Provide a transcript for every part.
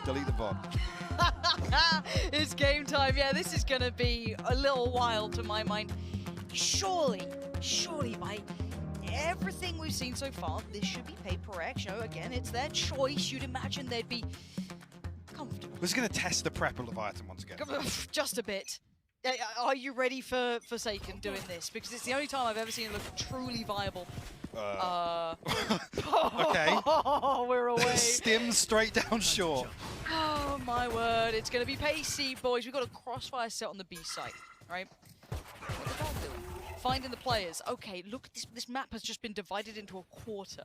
Delete the VOD. It's game time. Yeah, this is going to be a little while to my mind. Surely by everything we've seen so far, this should be Paper X. You know, again, it's their choice. You'd imagine they'd be comfortable. We're just going to test the prep of Leviatán once again. Just a bit. Are you ready for Forsaken doing this? Because it's the only time I've ever seen it look truly viable. Okay. Oh, we're away. Stim straight down short. Oh my word, it's going to be pacey, boys. We've got a crossfire set on the B site, right? What the dog doing? Finding the players. Okay, look, this map has just been divided into a quarter.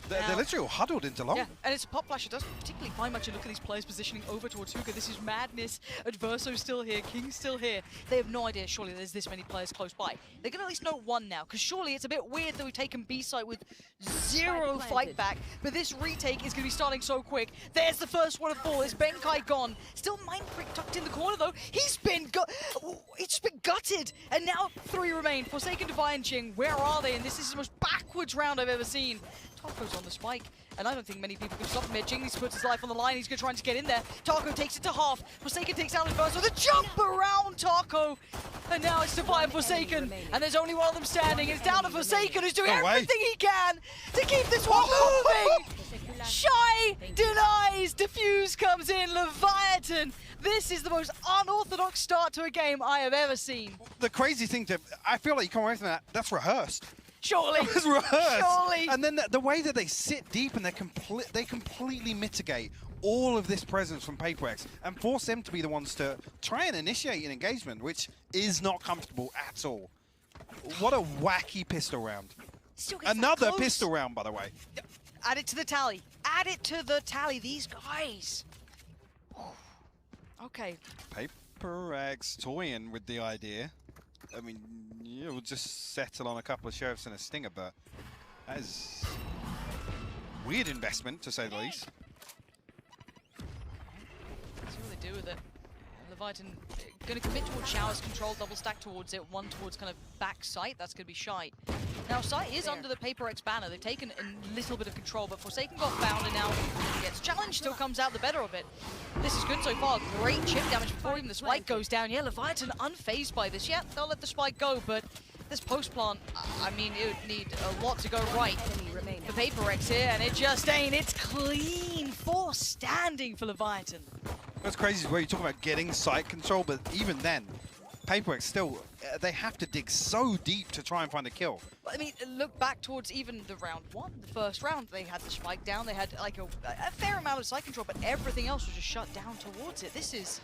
They're literally all huddled into long. Yeah, and it's a pop flash. It doesn't particularly find much. Look at these players positioning over towards Hookah. This is madness. Adverso's still here. King's still here. They have no idea, surely, there's this many players close by. They're going to at least know one now, because surely it's a bit weird that we've taken B site with zero fight back, but this retake is going to be starting so quick. There's the first one of four. There's Benkai gone. Still Mind Freak tucked in the corner, though. He's been gutted. And now three remain. Forsaken, Divine, Ching. Where are they? And this is the most backwards round I've ever seen. Taco's on the spike, and I don't think many people can stop him here. Jing puts his life on the line. He's going to try and get in there. Taco takes it to half. Forsaken takes out his burst with a jump around Taco. And now it's Divine Forsaken. And there's only one of them standing. It's down to Forsaken, who's doing everything he can to keep this one moving. Shy denies. Diffuse comes in. Leviatán. This is the most unorthodox start to a game I have ever seen. The crazy thing, I feel like you come away from that, that's rehearsed. Surely. It was rehearsed. Surely. And then the way that they sit deep and they completely mitigate all of this presence from Paper X and force them to be the ones to try and initiate an engagement, which is not comfortable at all. What a wacky pistol round. Another pistol round, by the way. Add it to the tally. Add it to the tally. These guys. Okay. Paper X toying with the idea. I mean, yeah, we'll just settle on a couple of sheriffs and a stinger, but that is weird investment, to say the least. Let's see what they do with it. Leviatán going to commit towards Showers, control, double stack towards it, one towards kind of back sight. That's going to be Shy. Now, Sight is under the Paper X banner. They've taken a little bit of control, but Forsaken got found, and now he gets challenged, still comes out the better of it. This is good so far. Great chip damage before even the spike goes down. Yeah, Leviatán unfazed by this. Yeah, they'll let the spike go, but this post plant, I mean, it would need a lot to go right for Paper X here, and it just ain't. It's clean. 4 standing for Leviatán. What's crazy is where you talk about getting sight control, but even then, Paper X still, they have to dig so deep to try and find a kill. I mean, look back towards even the round one, the first round. They had the spike down, they had like a fair amount of sight control, but everything else was just shut down towards it. This is,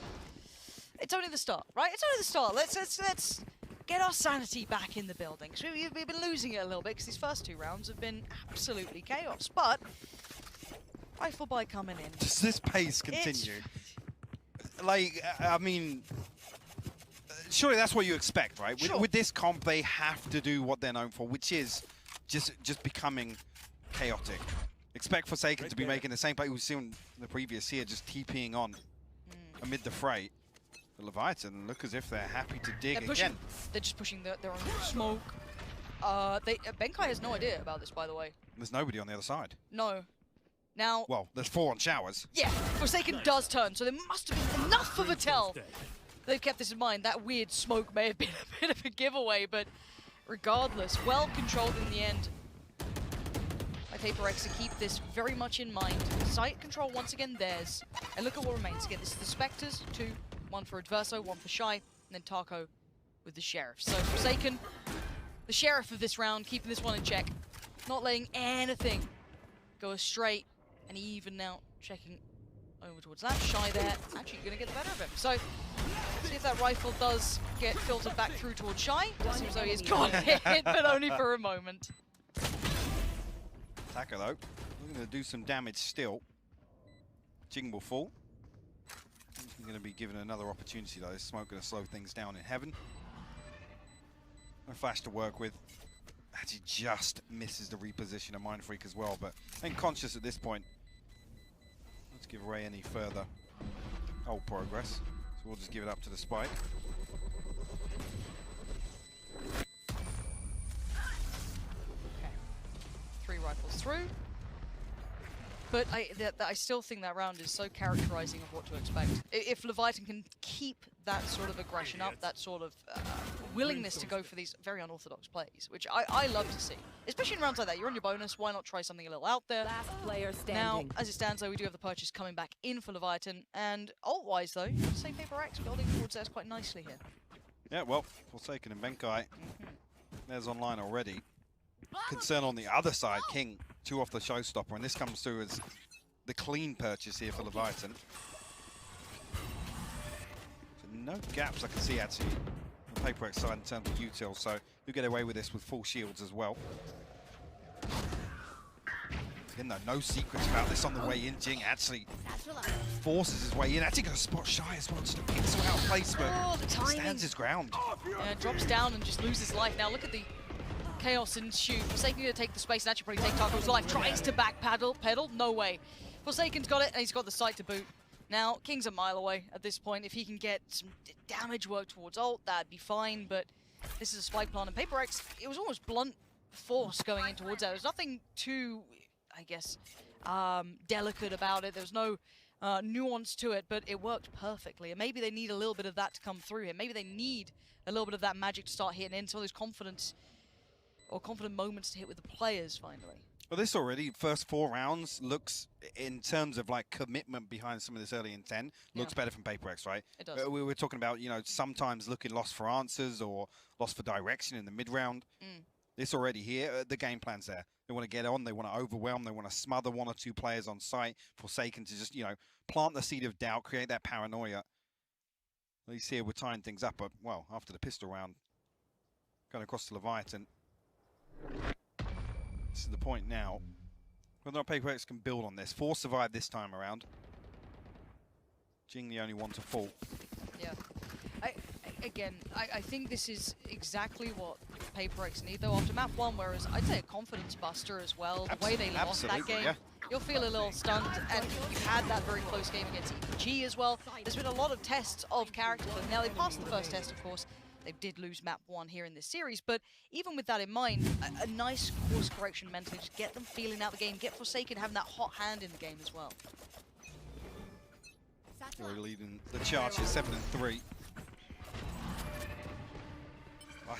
it's only the start, right? It's only the start. Let's get our sanity back in the building. So we've been losing it a little bit because these first 2 rounds have been absolutely chaos. But rifle buy coming in. Does this pace continue? Like, I mean, surely that's what you expect, right? Sure. With this comp, they have to do what they're known for, which is just becoming chaotic. Expect Forsaken to be making the same play we've seen in the previous year, just TPing on amid the fray. The Leviatán look as if they're happy to dig again. They're just pushing their own smoke. Benkai has no idea about this, by the way. There's nobody on the other side. No. Now, well, there's 4 on Showers. Yeah, Forsaken does turn, so there must have been enough of a tell. They've kept this in mind. That weird smoke may have been a bit of a giveaway, but regardless, well controlled in the end by Paper X to keep this very much in mind. Sight control once again theirs. And look at what remains. Again, this is the Spectres, 2, 1 for Adverso, 1 for Shy, and then Taco with the Sheriff. So Forsaken, the Sheriff of this round, keeping this one in check. Not letting anything go astray. And even now checking over towards that. Shy there, actually going to get the better of him. So, see if that rifle does get filtered back through towards Shy. It seems though he's got hit, but only for a moment. Attacker though, we're going to do some damage still. Jing will fall. I'm going to be given another opportunity though. This smoke going to slow things down in heaven. No flash to work with. Actually just misses the reposition of Mind Freak as well, but unconscious at this point. Let's give Ray any further progress. So we'll just give it up to the spike. Okay. 3 rifles through. But I still think that round is so characterizing of what to expect. If Leviatán can keep that sort of aggression up, that sort of willingness to go for these very unorthodox plays, which I love to see. Especially in rounds like that, you're on your bonus, why not try something a little out there? Last player standing. Now, as it stands though, we do have the purchase coming back in for Leviatán, and ult-wise though, I'd say Paper X building towards us quite nicely here. Yeah, well, Forsaken and Benkai, there's online already. Concern on the other side, King, 2 off the showstopper, and this comes through as the clean purchase here for Leviatán. So no gaps I can see actually on the Paper X side in terms of util, so you get away with this with full shields as well. Again though, no secrets about this on the way in. Jing actually forces his way in, actually going to spot Shy as well, just a pixel out place, but stands his ground. Yeah, drops down and just loses life. Now look at the chaos ensue. Forsaken going to take the space and actually probably take Taco's life. Tries to back pedal, no way. Forsaken's got it, and he's got the sight to boot. Now, King's a mile away at this point. If he can get some damage work towards ult, that'd be fine, but this is a spike plant. And Paper X, it was almost blunt force going in towards that. There's nothing too, I guess, delicate about it. There's no nuance to it, but it worked perfectly. And maybe they need a little bit of that to come through here. Maybe they need a little bit of that magic to start hitting in, some of those confident moments to hit with the players finally. Well, this already, first 4 rounds, looks, in terms of like commitment behind some of this early intent, looks better from Paper X, right? It does. We were talking about, you know, sometimes looking lost for answers or lost for direction in the mid-round. This already here, the game plan's there. They want to get on, they want to overwhelm, they want to smother 1 or 2 players on site, Forsaken to just, you know, plant the seed of doubt, create that paranoia. At least here we're tying things up, but, well, after the pistol round, going across to Leviatán. This is the point now. Whether or not Paper X can build on this. 4 survived this time around. Jing the only one to fall. Yeah. I think this is exactly what Paper X need though after map 1, whereas I'd say a confidence buster as well. The way they lost that game, you'll feel a little stunned, and you've had that very close game against EPG as well. There's been a lot of tests of character for them. Now they passed the first test, of course. They did lose map 1 here in this series, but even with that in mind, a nice course correction mentally, just get them feeling out the game, get Forsaken having that hot hand in the game as well. We're leading the charge here, 7-3.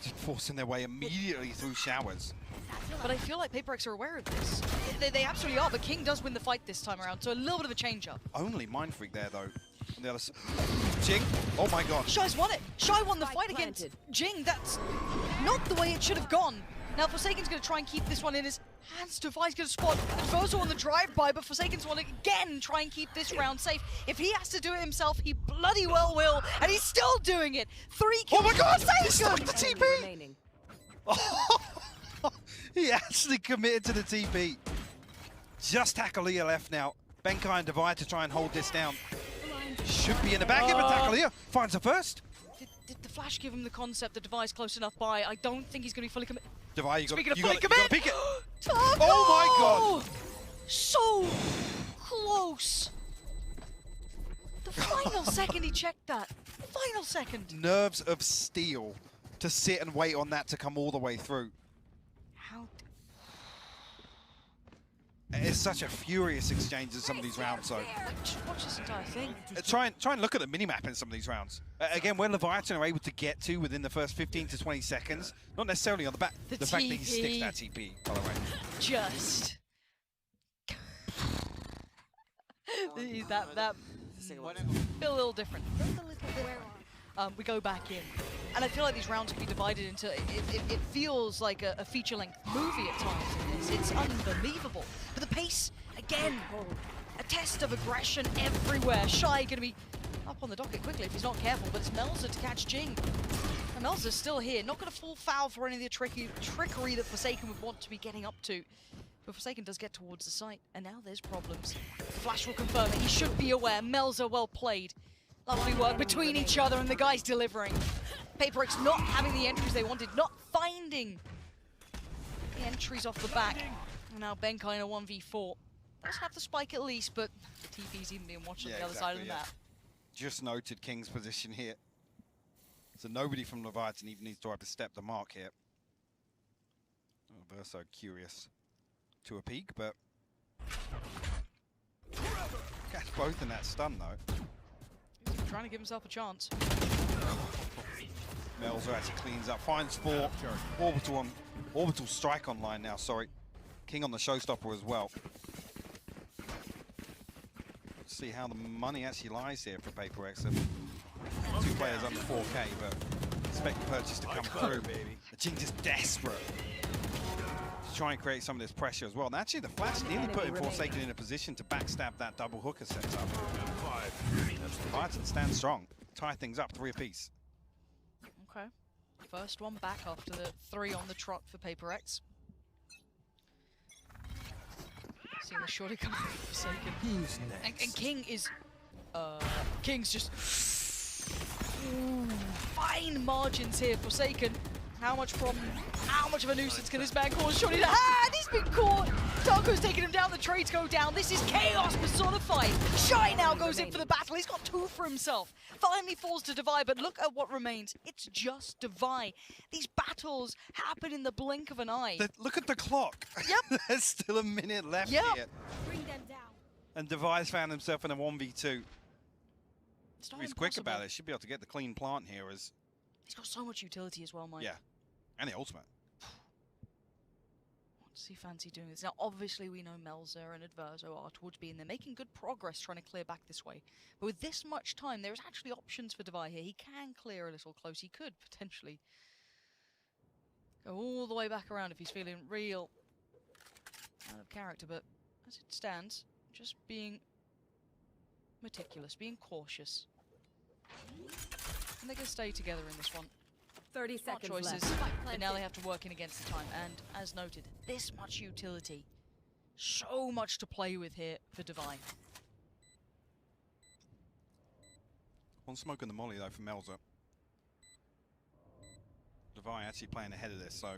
Just forcing their way immediately through showers. But I feel like Paper X are aware of this. They absolutely are, but King does win the fight this time around, so a little bit of a change-up. Only Mind Freak there, though. On the other side. Jing, oh my god. Shy's won it. Shy won the fight against Jing. That's not the way it should have gone. Now Forsaken's going to try and keep this one in his hands. Devi's going to spot Adverso on the drive-by, but Forsaken's want to again try and keep this round safe. If he has to do it himself, he bloody well will, and he's still doing it. 3 kills. Oh my god, he stuck the TP! He actually committed to the TP. Just Tackleia left now. Benkai and Devi to try and hold this down. Should be in the back, but Tackleia finds her first. Did the flash give him the concept that Devi's close enough by? I don't think he's going to be fully committed. Devi, you Speaking of got fully to peek it. Taco! Oh my god! So close. The final second he checked that. Final second. Nerves of steel to sit and wait on that to come all the way through. How? It's such a furious exchange in some of these rounds, though. Just watch this entire thing. Try and look at the minimap in some of these rounds. Again, where Leviatán are able to get to within the first 15 to 20 seconds, not necessarily on the back. The fact that he sticks that TP, by the way. Just. that feel a little different. We go back in. And I feel like these rounds can be divided into, it feels like a feature-length movie at times. It's unbelievable. But the pace, again, a test of aggression everywhere. Shy going to be up on the docket quickly if he's not careful, but it's Melza to catch Jing. And Melza's still here, not going to fall foul for any of the trickery that Forsaken would want to be getting up to. But Forsaken does get towards the site, and now there's problems. Flash will confirm it, he should be aware. Melza well played. Lovely work between each other, and the guys delivering. Paper X not having the entries they wanted, not finding the entries off the back. And now Benkai in a 1v4. Does have the spike at least, but the TP's even being watched on the other side of the map. Just noted King's position here. So nobody from Leviatán even needs to have to step the mark here. Verso curious to a peak, but Catch both in that stun though. He's trying to give himself a chance. Melzer actually cleans up, finds 4. Orbital strike online now, sorry. King on the showstopper as well. Let's see how the money actually lies here for Paper X. 2 players under 4K, but expect the purchase to come through. The Jing just desperate to try and create some of this pressure as well. And actually the flash nearly putting Forsaken in a position to backstab that double hooker setup. Leviatán stands strong, tie things up 3 apiece. Okay. First one back after the 3 on the trot for Paper X. Seeing the shorty coming from Forsaken. Who's next? And King is... King's just... Ooh, fine margins here. Forsaken. How much of a nuisance can this man cause? Shorty to hand! He's been caught! Darko's taking him down, the trades go down. This is chaos personified. Shy now goes in for the battle. He's got 2 for himself. Finally falls to Divide, but look at what remains. It's just Divide. These battles happen in the blink of an eye. Look at the clock. Yep. There's still a minute left Yep. here. Bring them down. And Divide's found himself in a 1v2. It's not He's quick impossible. about it. Should be able to get the clean plant here as... He's got so much utility as well, Mike. Yeah. And the ultimate. What does he fancy doing this? Now, obviously, we know Melzer and Adverso are towards B, and they're making good progress trying to clear back this way. But with this much time, there's actually options for Divide here. He can clear a little close. He could potentially go all the way back around if he's feeling real out of character. But as it stands, just being meticulous, being cautious. And they can stay together in this one. 30 Smart seconds choices, left. but now they have to work in against the time. And as noted, this much utility, so much to play with here for Divine. One smoke on the molly though for Melzer. Divine actually playing ahead of this, so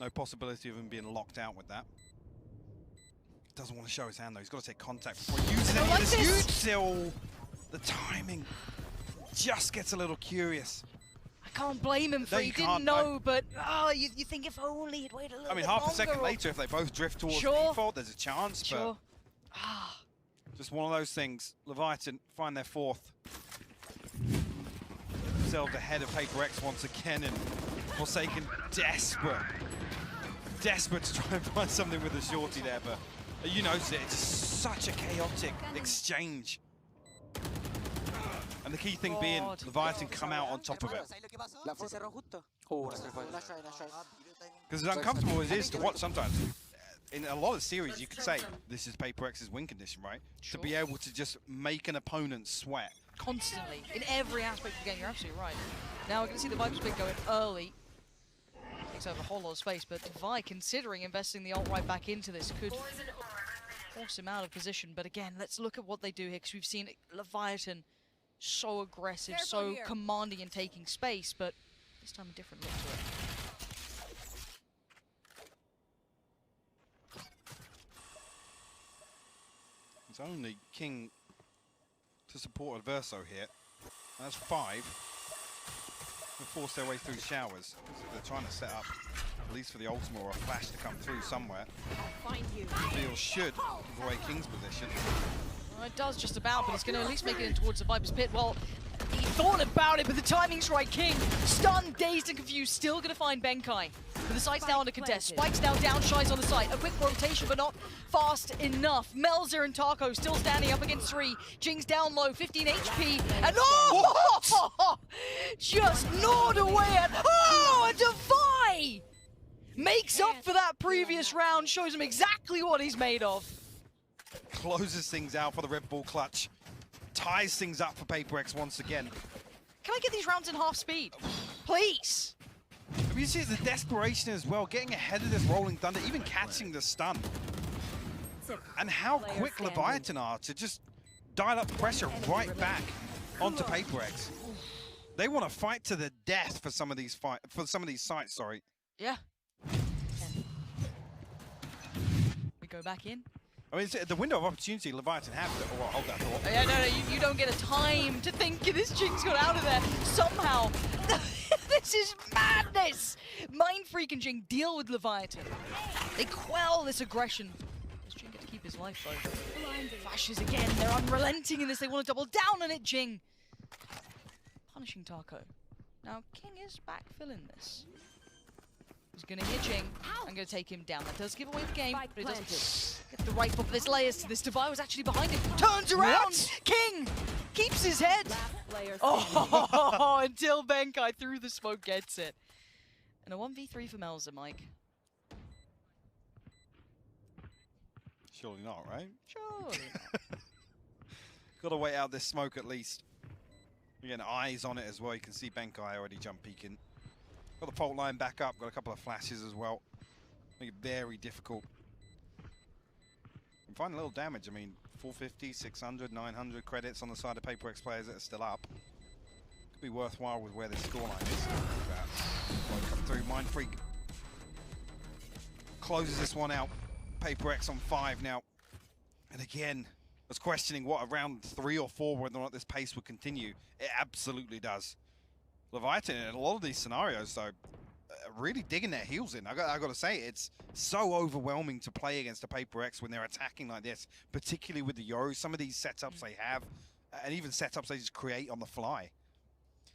no possibility of him being locked out with that. Doesn't want to show his hand though. He's got to take contact before he uses any of this huge still. The timing just gets a little curious. I can't blame him for No, he you didn't can't, know, but you think if only he'd waited a little I mean, bit half a longer second or- later, if they both drift towards Sure. default, there's a chance. Sure. But just one of those things. Leviatán find their 4th. Themselves ahead of Paper X once again, and Forsaken desperate to try and find something with the shorty there. But you notice it, it's such a chaotic exchange. And the key thing being, God. Leviatán come out on top of it. Because as uncomfortable as it is to watch sometimes, in a lot of series you could say, this is Paper X's win condition, right? Sure. To be able to just make an opponent sweat. Constantly, in every aspect of the game, you're absolutely right. Now we're going to see the Viper split going early. Takes over a whole lot of space, but Divide, considering investing the ult right back into this, could force him out of position. But again, let's look at what they do here, because we've seen Leviatán so aggressive, so commanding and taking space, but this time a different look to it. It's only King to support Adverso here. That's 5. They'll force their way through showers. They're trying to set up, at least for the ultimate, or a flash to come through somewhere. Find you. Reveal should give away King's position. Well, it does just about, but it's going to at least make it in towards the Viper's pit. Well, he thought about it, but the timing's right. King, stunned, dazed and confused, still going to find Benkai. But the site's now under contest. Spike's now down, Shy's on the site. A quick rotation, but not fast enough. Melzer and Taco still standing up against 3. Jing's down low, 15 HP. And oh! Just gnawed away at... Oh, a Divide! Makes up for that previous round, shows him exactly what he's made of. Closes things out for the Red Bull clutch. Ties things up for Paper X once again. Can I get these rounds in half speed? Please! I mean, you see the desperation as well, getting ahead of this Rolling Thunder, even catching the stun. And how quick Leviatán are to just dial up pressure right back onto Paper X. They want to fight to the death for some of these sites, sorry. Yeah. We go back in. I mean, it's the window of opportunity Leviatán have to... Oh, hold that thought. Yeah, no, you don't get a time to think this Jing's got out of there somehow. This is madness! Mind Freak and Jing deal with Leviatán. They quell this aggression. Does Jing get to keep his his life, though. Blinded. Flashes again. They're unrelenting in this. They want to double down on it, Jing. Punishing Taco. Now, King is backfilling this. He's going to hit Jing. I'm going to take him down. That does give away the game, Spike but it doesn't planted. get the right foot. There's layers to this. Devi was actually behind him. Turns around. What? King keeps his head. Last player standing. Oh, until Benkai through the smoke gets it. And a 1v3 for Melza, Mike. Surely not, right? Surely not. Got to wait out this smoke at least. Again, eyes on it as well. You can see Benkai already jump peeking. Got the fault line back up. Got a couple of flashes as well. Make it very difficult. And find a little damage. I mean, 450, 600, 900 credits on the side of Paper X players that are still up. Could be worthwhile with where this scoreline is. Come through. Mind Freak closes this one out. Paper X on 5 now. And again, I was questioning what around 3 or 4 whether or not this pace would continue. It absolutely does. Leviatán in a lot of these scenarios, though, really digging their heels in. I got to say, it's so overwhelming to play against a Paper X when they're attacking like this, particularly with the Yoru. Some of these setups they have, and even setups they just create on the fly.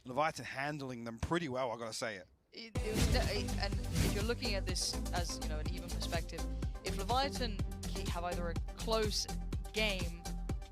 Leviatán handling them pretty well, I got to say it. And if you're looking at this as, you know, an even perspective, if Leviatán have either a close game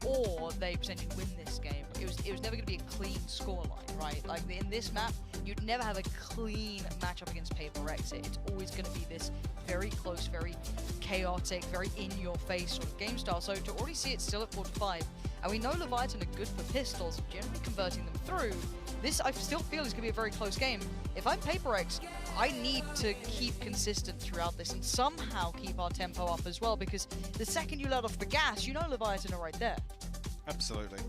or they potentially win this game, it was never going to be a clean scoreline, right? Like in this map, you'd never have a clean matchup against Paper X. It's always going to be this very close, very chaotic, very in-your-face sort of game style. So to already see it still at 4-5, and we know Leviatán are good for pistols, generally converting them through. This, I still feel, is going to be a very close game. If I'm Paper X, I need to keep consistent throughout this and somehow keep our tempo up as well, because the second you let off the gas, you know Leviatán are right there. Absolutely.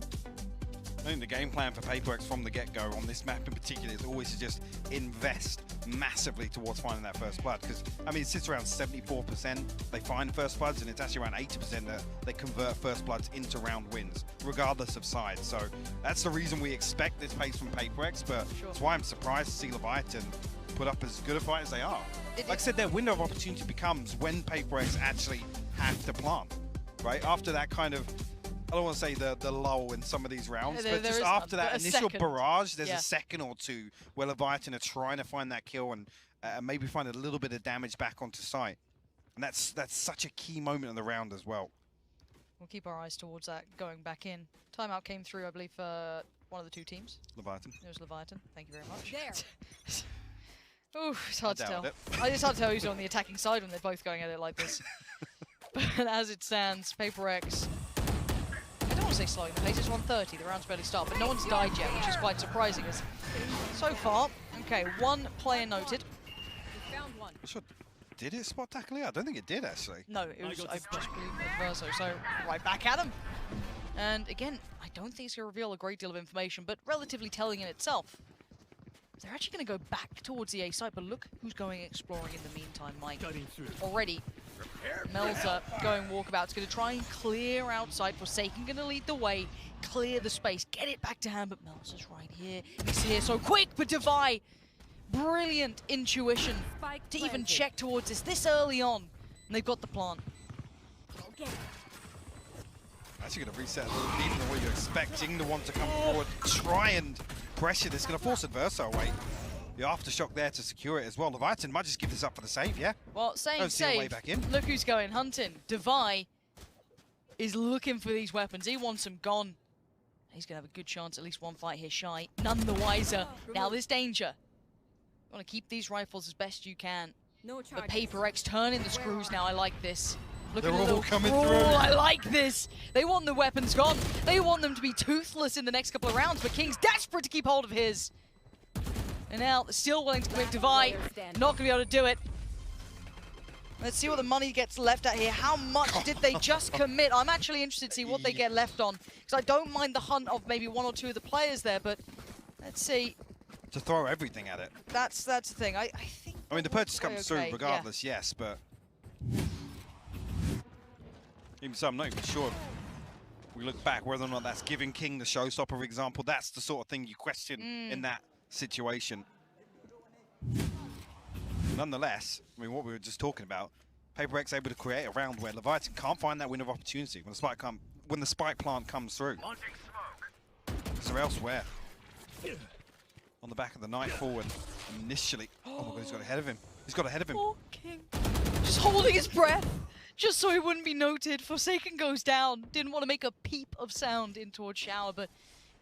I think the game plan for Paper X from the get-go on this map in particular is always to just invest massively towards finding that first blood, because, I mean, it sits around 74% they find first bloods, and it's actually around 80% that they convert first bloods into round wins, regardless of side. So that's the reason we expect this pace from Paper X, but that's why I'm surprised to see Leviatán put up as good a fight as they are. Like I said, their window of opportunity becomes when Paper X actually have to plant, right? After that kind of, I don't want to say the lull in some of these rounds, but just after that initial barrage, there's a second or two where Leviatán are trying to find that kill and maybe find a little bit of damage back onto site. And that's such a key moment in the round as well. We'll keep our eyes towards that going back in. Timeout came through, I believe, for one of the two teams. Leviatán. It was Leviatán. Thank you very much. There. Ooh, it's hard to tell. It. It's hard to tell who's on the attacking side when they're both going at it like this. But as it stands, Paper X, I don't want to say slowing the pace, it's 1:30, the round's barely start, but no one's died yet, which is quite surprising. As so far, okay, one player noted. We found one. Sure. Did it spot tackle? I don't think it did, actually. No, it was, I just believe, Verso, so right back at him. And again, I don't think it's going to reveal a great deal of information, but relatively telling in itself. They're actually going to go back towards the A site, but look who's going exploring in the meantime, Mike. Already, Melza going walkabouts, going to try and clear outside. Forsaken going to lead the way, clear the space, get it back to hand, but Melza's right here. He's here so quick, but Devi, brilliant intuition Spike to even planted. check towards this early on. And they've got the plant. Okay. Actually going to reset a little deeper than what you're expecting. The one to come forward, try and pressure this. Going to force Adverso away. The aftershock there to secure it as well. Leviatán might just give this up for the save, yeah? Well, saying Don't see a way save, back in. look who's going hunting. Devi is looking for these weapons. He wants them gone. He's going to have a good chance, at least one fight here shy. None the wiser. Now there's danger. You want to keep these rifles as best you can. No But charges. Paper X turning the screws now. I like this. Look They're at the all little coming crawl. through. I like this. They want the weapons gone. They want them to be toothless in the next couple of rounds, but King's desperate to keep hold of his. And now still willing to commit. Devi not going to be able to do it. Let's see what the money gets left at here. How much did they just commit? I'm actually interested to see what they get left on, because I don't mind the hunt of maybe one or two of the players there, but let's see. To throw everything at it. That's the thing. I think. I mean, the purchase comes okay, through regardless, yes, but even so, I'm not even sure. If we look back whether or not that's giving King the showstopper, for example. That's the sort of thing you question in that situation. Nonetheless, I mean, what we were just talking about, Paper X able to create a round where Leviatán can't find that window of opportunity when the spike plant comes through. So elsewhere, on the back of the night forward, initially. Oh my god, he's got ahead of him. He's got ahead of him. Poor King. Just holding his breath, just so he wouldn't be noted. Forsaken goes down. Didn't want to make a peep of sound in towards Shower, but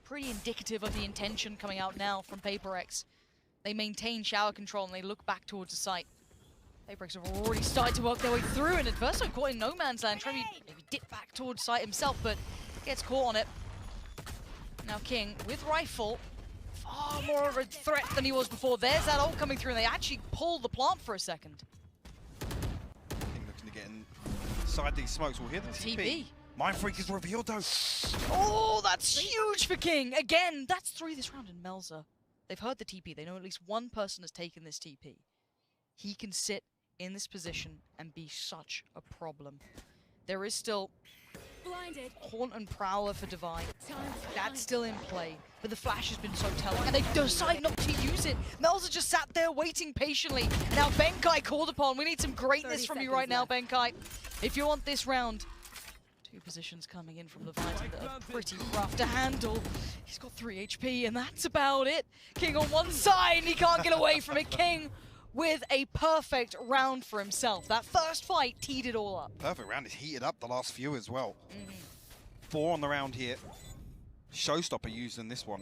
pretty indicative of the intention coming out now from Paper X. They maintain Shower control and they look back towards the site. Paper X have already started to work their way through, and Adverso caught in no man's land, trying to maybe dip back towards site himself, but gets caught on it. Now King, with rifle, far more of a threat than he was before. There's that ult coming through, and they actually pull the plant for a second. King looking to get inside these smokes. We'll hear the TP. Mind Freak is revealed though. Oh, that's huge for King. Again, that's 3 this round in Melza. They've heard the TP. They know at least one person has taken this TP. He can sit in this position and be such a problem. There is still Blinded. Haunt and Prowler for Divine. That's still in play, but the flash has been so telling, and they decide not to use it. Melza just sat there waiting patiently. Now Benkai called upon. We need some greatness from you right now, Benkai. If you want this round. 2 positions coming in from Leviatán that are pretty rough to handle. He's got 3 HP, and that's about it. King on one side, and he can't get away from it. King with a perfect round for himself. That first fight teed it all up. Perfect round. It's heated up the last few as well. 4 on the round here. Showstopper used in this one.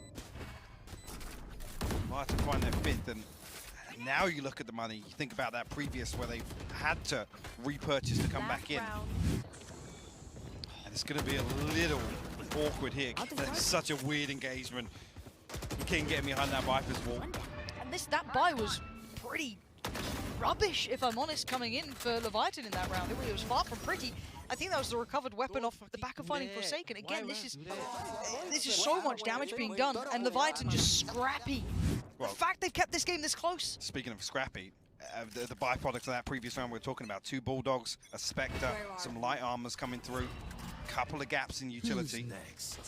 Might have to find their 5th, and now you look at the money. You think about that previous where they had to repurchase to come back in. And it's going to be a little awkward here. That's such a weird engagement. King getting behind that Viper's wall. And that buy was pretty rubbish, if I'm honest, coming in for Leviatán in that round. It was far from pretty. I think that was the recovered weapon off the back of finding Forsaken. Again, this is so much damage being done, and Leviatán just scrappy. Well, the fact they've kept this game this close. Speaking of scrappy, the byproduct of that previous round we were talking about, 2 Bulldogs, a Spectre, some light armors coming through, couple of gaps in utility. Next.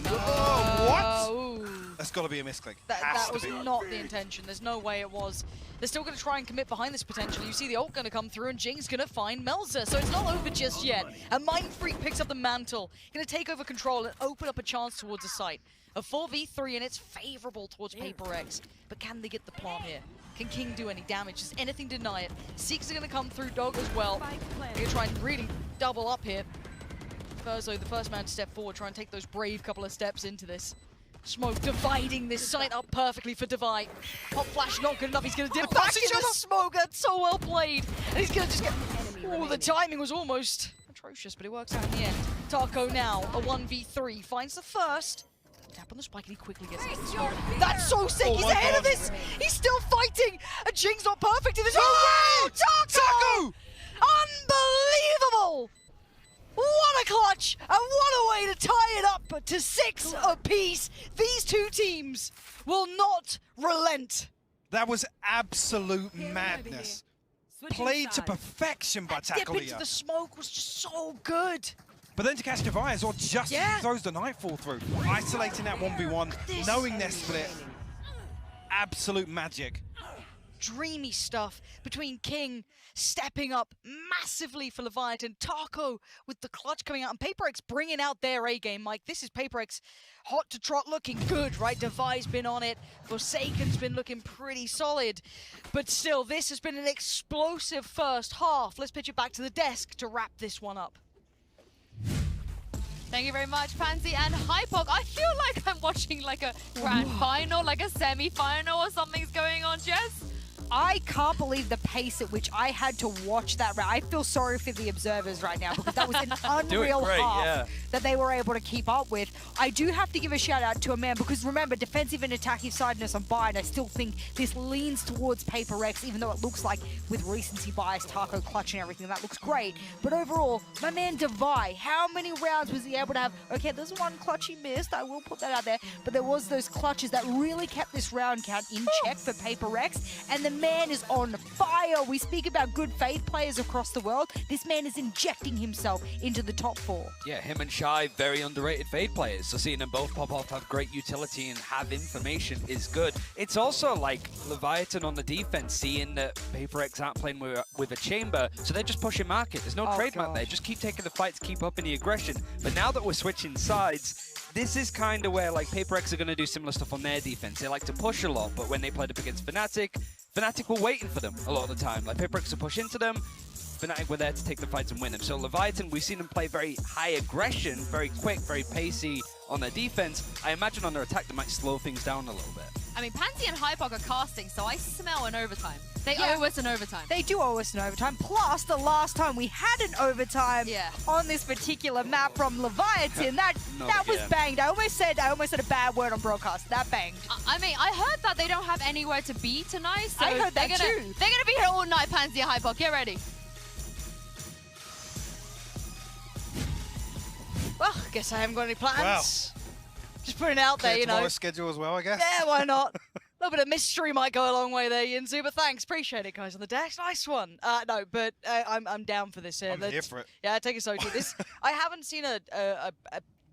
Oh, what? That's got to be a misclick. That was not the intention. There's no way it was. They're still going to try and commit behind this potentially. You see the ult going to come through, and Jing's going to find Melza. So it's not over just yet. And Mind Freak picks up the mantle. Going to take over control and open up a chance towards the site. A 4v3, and it's favorable towards Paper X. But can they get the plant here? Can King do any damage? Does anything deny it? Seeks are going to come through, Dog as well. They're going to try and really double up here. Verzo, the first man to step forward, try and take those brave couple of steps into this. Smoke dividing this site up perfectly for Divide. Pop flash not good enough. He's going to dip back into the smoke. That's so well played. And he's going to just get... Oh, the timing was almost atrocious, but it works out in the end. Taco now, a 1v3, finds the first. Tap on the spike and he quickly gets it. That's so sick. He's ahead of this. He's still fighting. And Jing's not perfect in this. Oh, Taco! Unbelievable! What a clutch! And what a way to tie it up to 6 apiece. These 2 teams will not relent. That was absolute madness. Played to perfection by Dip Tackle into the smoke was just so good. But then to catch Device, or just throws the Nightfall through. Isolating that 1v1, knowing their split. Absolute magic. Dreamy stuff between King stepping up massively for Leviatán, Taco with the clutch coming out, and Paper X bringing out their A-game. Mike, this is Paper X hot to trot, looking good, right? Devi's been on it, Forsaken's been looking pretty solid, but still, this has been an explosive first half. Let's pitch it back to the desk to wrap this one up. Thank you very much, Pansy and Hypok. I feel like I'm watching like a grand final, like a semi-final or something's going on, Jess. I can't believe the pace at which I had to watch that round. I feel sorry for the observers right now because that was an unreal half that they were able to keep up with. I do have to give a shout out to a man because remember, defensive and attacking sideness on buy, and I still think this leans towards Paper X, even though it looks like with recency bias, Taco clutch and everything, that looks great. But overall, my man Devi, how many rounds was he able to have? Okay, there's one clutch he missed, I will put that out there, but there was those clutches that really kept this round count in check for Paper X, and the man is on fire. We speak about good faith players across the world. This man is injecting himself into the top 4. Yeah, him and shy, very underrated Fade players. So seeing them both pop off, have great utility, and have information is good. It's also like Leviatán on the defense, seeing that PaperX aren't playing with a chamber, so they're just pushing market. There's no trademark there. Just keep taking the fights, keep upping the aggression. But now that we're switching sides, this is kind of where like PaperX are going to do similar stuff on their defense. They like to push a lot, but when they played up against Fnatic, Fnatic were waiting for them a lot of the time. Like PaperX will push into them, Fnatic were there to take the fights and win them. So Leviatán, we've seen them play very high aggression, very quick, very pacey on their defense. I imagine on their attack, they might slow things down a little bit. I mean, Pansy and Hypok are casting, so I smell an overtime. They owe us an overtime. They do owe us an overtime. Plus, the last time we had an overtime on this particular map from Leviatán, that was banged. I almost said a bad word on broadcast. That banged. I mean, I heard that they don't have anywhere to be tonight. So I heard that too. They're gonna be here all night, Pansy and Hypok. Get ready. Well, I guess I haven't got any plans. Wow. Just putting it out there, you know. Tomorrow's schedule as well, I guess. Yeah, why not? A little bit of mystery might go a long way there, Yinzu, but thanks. Appreciate it, guys, on the deck. Nice one. No, but I'm down for this. I'm here for it. Yeah, take us OG. This I haven't seen a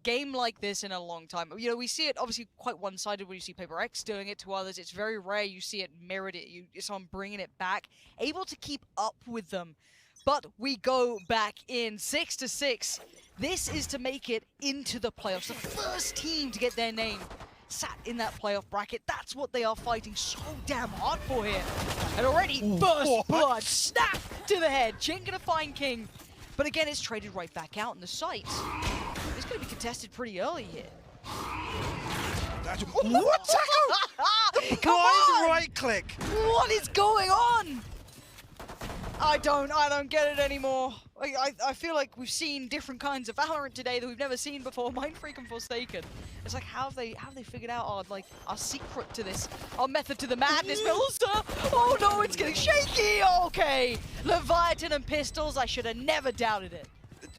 game like this in a long time. You know, we see it obviously quite one-sided when you see PaperX doing it to others. It's very rare you see it mirrored. Someone bringing it back, able to keep up with them. But we go back in 6-6. This is to make it into the playoffs. The first team to get their name sat in that playoff bracket. That's what they are fighting so damn hard for here. And already, first blood, snap to the head. Jing gonna find King. But again, it's traded right back out in the site. It's gonna be contested pretty early here. What? Come on! Right click. What is going on? I don't get it anymore. I feel like we've seen different kinds of Valorant today that we've never seen before. Mindfreak and Forsaken. It's like how have they figured out our secret to this, our method to the madness, Melster? Oh no, it's getting shaky. Okay, Leviatán and pistols. I should have never doubted it.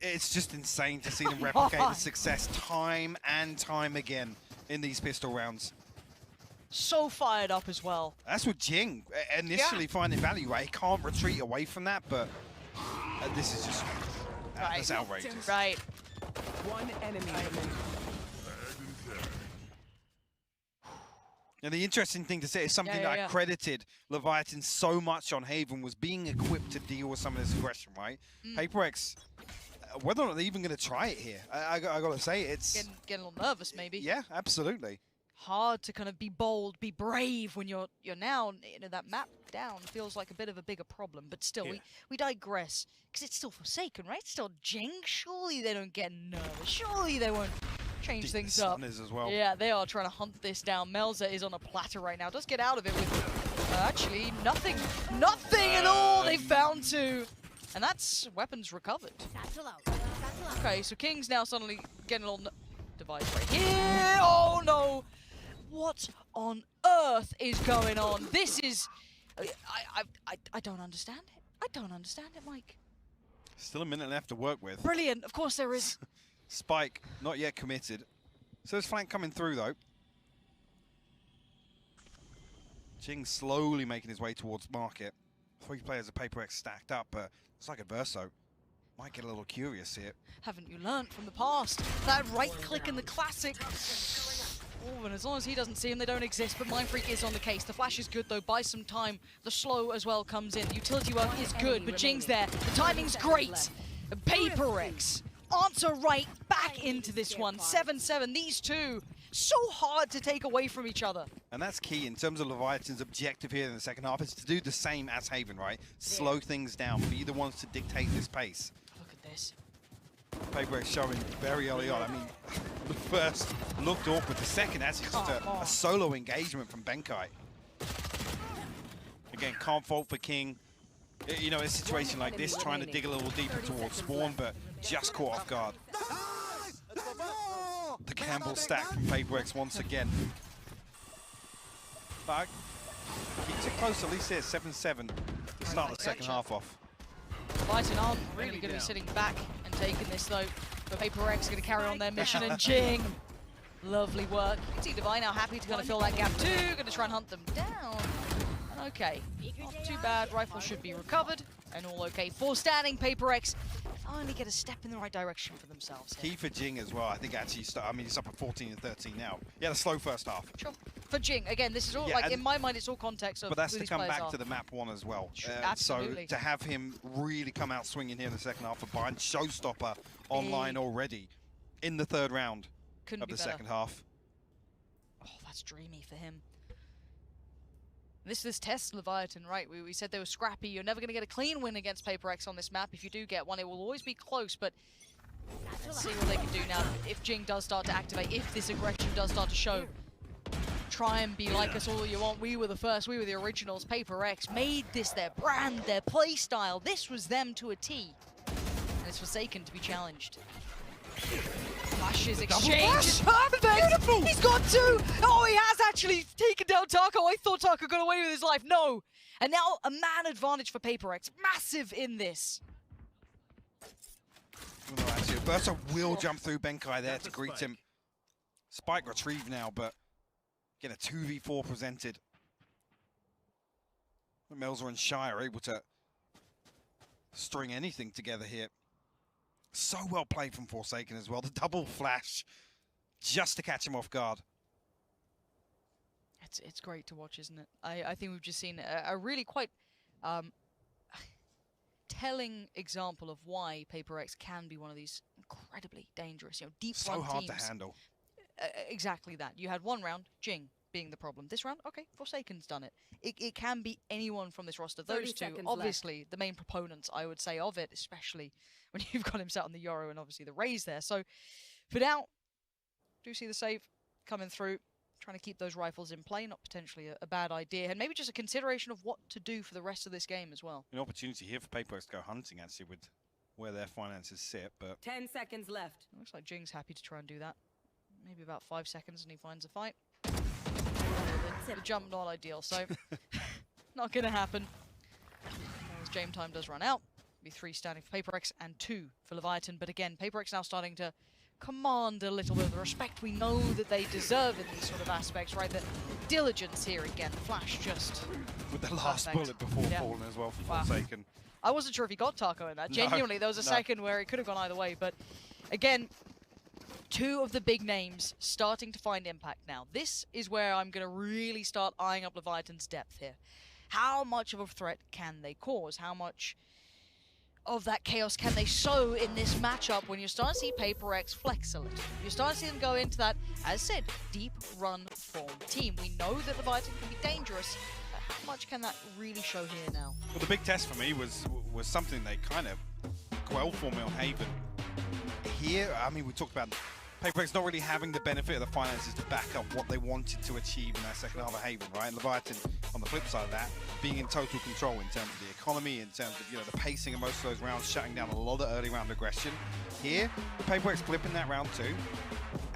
It's just insane to see them replicate the success time and time again in these pistol rounds. So fired up as well. That's with Jing initially finding value, right? He can't retreat away from that, but this is just that's outrageous. Right. One enemy. And the interesting thing to say is something that I credited Leviatán so much on Haven was being equipped to deal with some of this aggression, right? PaperX, whether or not they're even going to try it here, I got to say it's getting a little nervous, maybe. Yeah, absolutely. Hard to kind of be bold, be brave when you're now, you know, that map down feels like a bit of a bigger problem, but still we digress because it's still Forsaken, right? It's still Jing. Surely they don't get nervous. Surely they won't change things up. Is as well. Yeah, they are trying to hunt this down. Melzer is on a platter right now. Does get out of it with actually nothing at all. They found two, and that's weapons recovered. Okay, so King's now suddenly getting a little device right here. Oh no! What on earth is going on? This is... I don't understand it. I don't understand it, Mike. Still a minute left to work with. Brilliant. Of course there is. Spike, not yet committed. So there's flank coming through, though. Jing slowly making his way towards market. 3 players of PaperX stacked up, but it's like Adverso. Might get a little curious here. Haven't you learnt from the past? That right click in the classic. Oh, and as long as he doesn't see him, they don't exist. But Mindfreak is on the case. The flash is good, though. Buy some time. The slow as well comes in. The utility work is good, but Jing's there. The timing's great. PaperX answer right back into this one. 7-7. These two, so hard to take away from each other. And that's key in terms of Leviatán's objective here in the second half is to do the same as Haven, right? Slow things down, be the ones to dictate this pace. Look at this. PaperX showing very early on. I mean, the first looked awkward. The second, actually just a solo engagement from Benkai. Again, can't fault for King. You know, in a situation like this, trying to dig a little deeper towards spawn, but just caught off guard. The Campbell stack from PaperX once again. But keeps it close, at least here, 7-7 to start the second half off. Leviatán aren't really going to be sitting back and taking this, though. But PaperX going to carry on their mission, and Jing. Lovely work. You can see Divine now happy to kind of fill that gap too. Going to try and hunt them down. Okay, not too bad. Rifle should be recovered, and all okay. 4 standing. PaperX finally get a step in the right direction for themselves here. Key for Jing as well. I think actually, I mean, he's up at 14 and 13 now. Yeah, the slow first half. Sure. For Jing, again, this is all, Yeah, like, in my mind, it's all context of But that's who to these come players back are. to the map one as well. Sure, So absolutely. to have him really come out swinging here in the second half of behind Showstopper online already in the third round Couldn't of be the better. second half. Oh, that's dreamy for him. This tests Leviathan, right? We said they were scrappy. You're never going to get a clean win against Paper X on this map. If you do get one, it will always be close, but let's see what they can do now. If Jing does start to activate, if this aggression does start to show, try and be like us all you want. We were the first, we were the originals. Paper X made this their brand, their play style. This was them to a T. And it's Forsaken to be challenged. Flashes, exchange, perfect! Beautiful! He's got two! Oh, he has actually taken down Taco. I thought Taco got away with his life. No! And now a man advantage for Paper X. Massive in this. Well, no, actually, Berto will jump through Benkai there to greet him. Spike retrieved now, but get a 2v4 presented. Melzer and Shy are able to string anything together here. So well played from Forsaken as well. The double flash just to catch him off guard. It's great to watch, isn't it? I think we've just seen a really quite telling example of why Paper X can be one of these incredibly dangerous, deep So run hard teams. to handle. Exactly that. You had one round, Jing being the problem. This round, okay, Forsaken's done it. It can be anyone from this roster. 30 Those two, seconds obviously, the main proponents, I would say, of it, especially when you've got him set on the Yoro and obviously the Raze there. So, for now, do see the save coming through. Trying to keep those rifles in play, not potentially a bad idea. And maybe just a consideration of what to do for the rest of this game as well. An opportunity here for Paper X to go hunting, actually, with where their finances sit, but 10 seconds left. Looks like Jing's happy to try and do that. Maybe about 5 seconds and he finds a fight. The jump not ideal, so not gonna happen. As game time does run out, be 3 standing for Paper X and 2 for Leviathan. But again, Paper X now starting to command a little bit of the respect we know that they deserve in these sort of aspects, right? The diligence here again. Flash just with the last perfect. bullet before Yeah. falling as well for Wow. Forsaken. I wasn't sure if he got Taco in that. No, Genuinely, there was a no. second where it could have gone either way. But again, 2 of the big names starting to find impact now. This is where I'm going to really start eyeing up Leviathan's depth here. How much of a threat can they cause? How much of that chaos can they sow in this matchup when you're starting to see Paper X flex a little? You're starting to see them go into that, as said, deep run form team. We know that Leviathan can be dangerous, but how much can that really show here now? Well, the big test for me was something they kind of quelled for me on Haven. Here, I mean, we talked about Paper X not really having the benefit of the finances to back up what they wanted to achieve in that second half of Haven, right? And Leviathan, on the flip side of that, being in total control in terms of the economy, in terms of, the pacing of most of those rounds, shutting down a lot of early round aggression. Here, Paper X flipping that round 2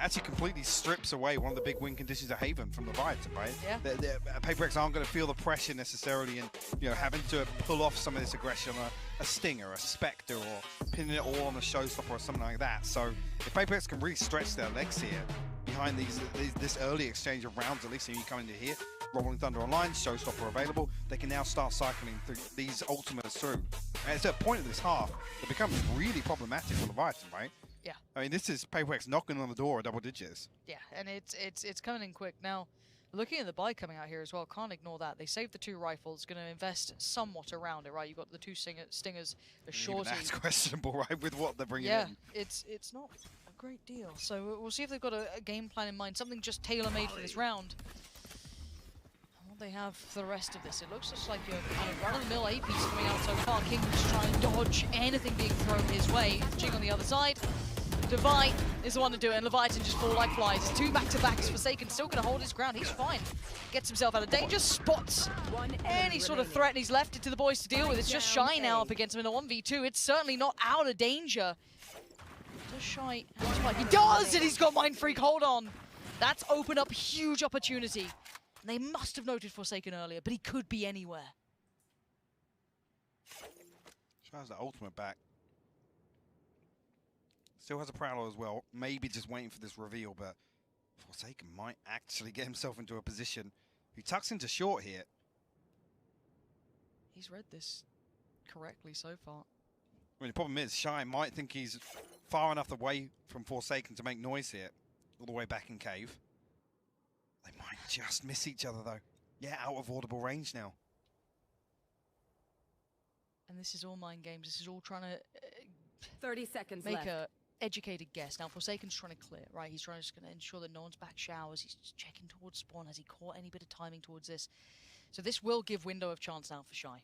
actually completely strips away one of the big win conditions of Haven from Leviathan, right? Yeah. Paper X aren't going to feel the pressure necessarily in, having to pull off some of this aggression on a Stinger, a Spectre, or pinning it all on a Showstopper or something like that. So if Paper X can really stretch their legs here behind this early exchange of rounds, at least when you come into here, Rolling Thunder online, Showstopper available, they can now start cycling through these ultimates through. And it's at a point of this half that becomes really problematic for Leviathan, right? Yeah. I mean, this is Paper X knocking on the door of double digits. Yeah, and it's coming in quick. Now, looking at the buy coming out here as well, can't ignore that. They saved the 2 rifles, going to invest somewhat around it, right? You've got the 2 stingers, a shorty. Even that's questionable, right, with what they're bringing Yeah, in. it's not a great deal. So we'll see if they've got a game plan in mind, something just tailor-made for this round. And what they have for the rest of this. It looks just like a kind of run-of-the-mill APs coming out so far. King will just try and dodge anything being thrown his way. Jing on the other side. Divine is the one to do it, and Leviathan just fall like flies. 2 back-to-backs. Forsaken still going to hold his ground. He's fine. Gets himself out of danger. Spots any sort of threat, and he's left it to the boys to deal with. It's just Shy now up against him in a 1v2. It's certainly not out of danger. Does Shy have Spike? He does, and he's got Mind Freak. Hold on. That's opened up huge opportunity. They must have noted Forsaken earlier, but he could be anywhere. Shy's the ultimate back. Still has a Prowler as well. Maybe just waiting for this reveal, but Forsaken might actually get himself into a position. He tucks into short here. He's read this correctly so far. I mean, the problem is, Shy might think he's far enough away from Forsaken to make noise here, all the way back in cave. They might just miss each other, though. Yeah, out of audible range now. And this is all mind games. This is all trying to 30 seconds make left. a educated guess. Now, Forsaken's trying to clear, right? He's just going to ensure that no one's back showers. He's just checking towards spawn. Has he caught any bit of timing towards this? So this will give window of chance now for Shy.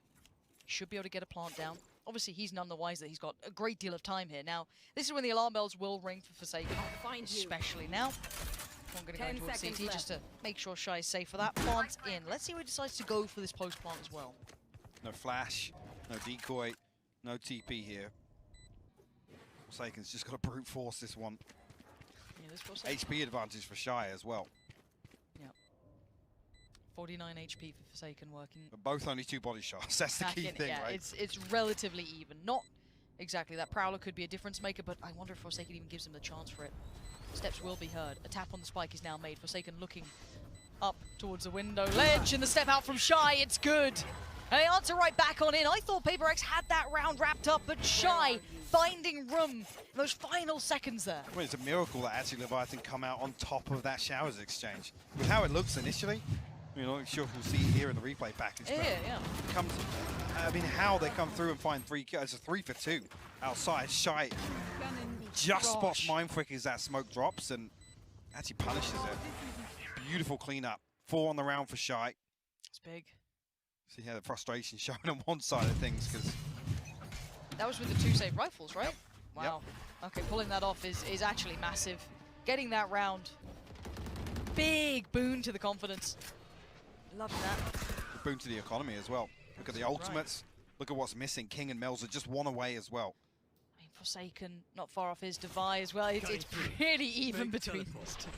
He should be able to get a plant down. Obviously, he's none the wiser. He's got a great deal of time here. Now, this is when the alarm bells will ring for Forsaken, especially now. I'm going to go towards CT just to make sure Shy is safe for that. Plant's in. Let's see where he decides to go for this post plant as well. No flash, no decoy, no TP here. Forsaken's just got to brute force this one. Yeah, this Forsaken. HP advantage for Shy as well. Yeah. 49 HP for Forsaken working. But both only 2 body shots. That's the key thing, yeah, right? It's relatively even. Not exactly. That Prowler could be a difference maker, but I wonder if Forsaken even gives him the chance for it. Steps will be heard. A tap on the spike is now made. Forsaken looking up towards the window ledge, and the step out from Shy. It's good. And they answer right back on in. I thought Paper X had that round wrapped up, but Shy finding room in those final seconds there. Well, it's a miracle that actually Leviatán come out on top of that showers exchange. With how it looks initially, I'm not sure if we'll see it here in the replay package. Yeah, yeah. Comes, I mean, how they come through and find 3 kills. It's a 3 for 2 outside. Shy just spots Mindfreak as that smoke drops and actually punishes it. Beautiful cleanup. 4 on the round for Shy. It's big. See how the frustration showing on one side of things, because that was with the 2 saved rifles, right? Yep. Wow. Yep. Okay, pulling that off is actually massive. Getting that round, big boon to the confidence. Love that. boon to the economy as well. Look at the ultimates. Look at what's missing. King and Mel's are just 1 away as well. I mean, Forsaken not far off his Devi as well. It's pretty even between these two.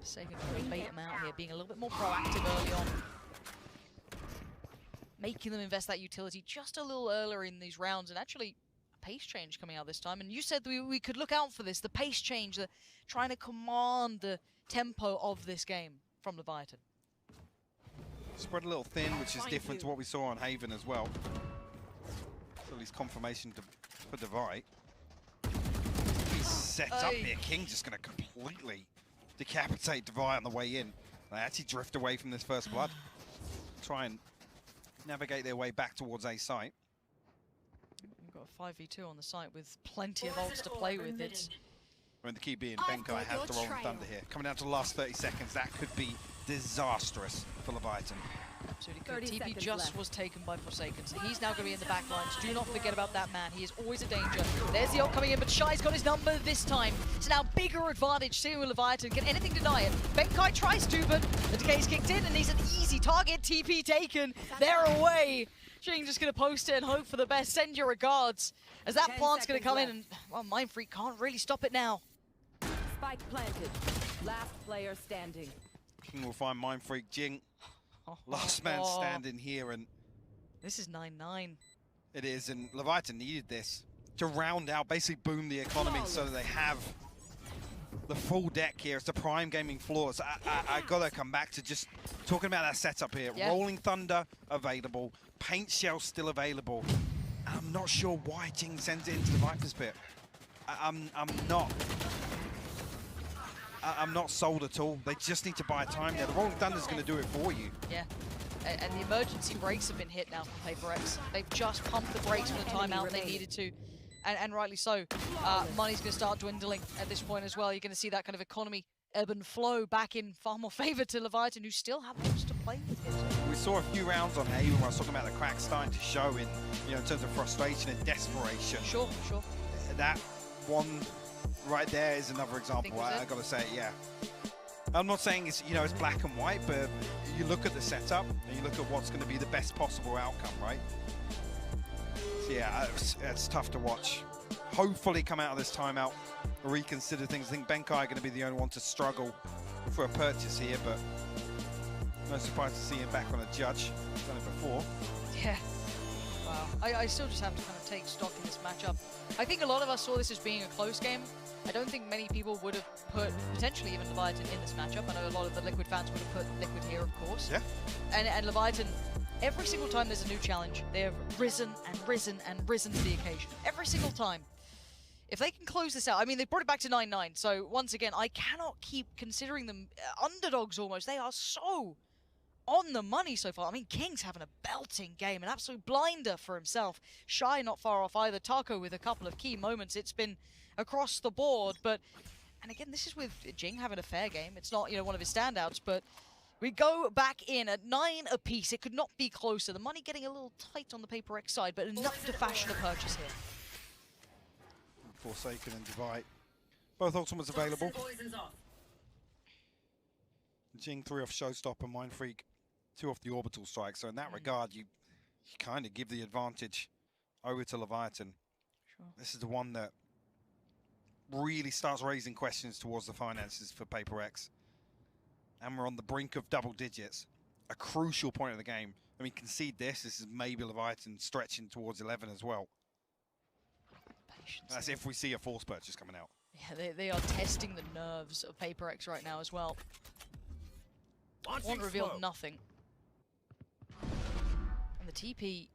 Forsaken trying to bait him out here, being a little bit more proactive early on. Making them invest that utility just a little earlier in these rounds, and actually a pace change coming out this time. And you said we could look out for this, the pace change, the trying to command the tempo of this game from Leviatán. Spread a little thin, which is different to what we saw on Haven as well. So at least confirmation for Devi. He's set up here. King just going to completely decapitate Devi on the way in. They actually drift away from this first blood. Try and navigate their way back towards A site. We've got a 5v2 on the site with plenty of ults to play with. It's I mean, the key being Benkai has the Rolling Thunder here. Coming down to the last 30 seconds, that could be disastrous for Leviatán. Absolutely good. TP just was taken by Forsaken, so he's now going to be in the back lines. Do not forget about that man. He is always a danger. There's the ult coming in, but Shy's got his number this time. So now bigger advantage, seeing with Leviatán. Can anything deny it? Benkai tries to, but the decay's kicked in, and he's an easy target. TP taken. They're away. Jing just going to post it and hope for the best. Send your regards. As that plant's going to come in, and well, Mindfreak can't really stop it now. Spike planted. Last player standing. King will find Mindfreak. Jing, last man standing here, and this is 9-9. It is, and Leviatán needed this to round out, basically boom the economy so that they have the full deck here. It's the prime gaming floors. I gotta come back to just talking about that setup here. Yeah. Rolling Thunder available, Paint Shell still available. I'm not sure why Jing sends it into the Viper's Pit. I'm not sold at all. They just need to buy time there. The Rolling Thunder's going to do it for you. Yeah, and the emergency brakes have been hit now from Paper X. They've just pumped the brakes for the timeout they needed to, and rightly so. Money's going to start dwindling at this point as well. You're going to see that kind of economy ebb and flow back in far more favor to Leviatán, who still have much to play with here. We saw a few rounds on Haven where I was talking about the cracks starting to show in, in terms of frustration and desperation. Sure. That one right there is another example. I gotta say, yeah. I'm not saying it's it's black and white, but you look at the setup and you look at what's going to be the best possible outcome, right? So yeah, it's tough to watch. Hopefully, come out of this timeout, reconsider things. I think Benkai are going to be the only one to struggle for a purchase here, but no surprise to see him back on a judge. He's done it before. Yeah. Wow. I still just have to kind of take stock in this matchup. I think a lot of us saw this as being a close game. I don't think many people would have put, potentially even Leviatán in this matchup. I know a lot of the Liquid fans would have put Liquid here, of course. Yeah. And Leviatán Every single time there's a new challenge, they have risen and risen and risen to the occasion. Every single time. If they can close this out, I mean, they brought it back to 9-9, so once again, I cannot keep considering them underdogs almost. They are so on the money so far. I mean, King's having a belting game, an absolute blinder for himself. Shy not far off either. Taco with a couple of key moments. It's been across the board, but, and again, this is with Jing having a fair game. It's not, you know, one of his standouts, but we go back in at 9 apiece. It could not be closer. The money getting a little tight on the Paper X side, but enough to fashion a purchase here. Forsaken and Divide. Both ultimates available. Jing 3 off Showstopper, Mind Freak 2 off the Orbital Strike. So in that regard, you kind of give the advantage over to Leviatán. Sure. This is the one that really starts raising questions towards the finances for Paper X. And we're on the brink of double digits. A crucial point of the game. I mean, concede this. This is maybe Leviatán stretching towards 11 as well. That's if we see a force purchase coming out. Yeah, they are testing the nerves of Paper X right now as well. One revealed nothing. And the TP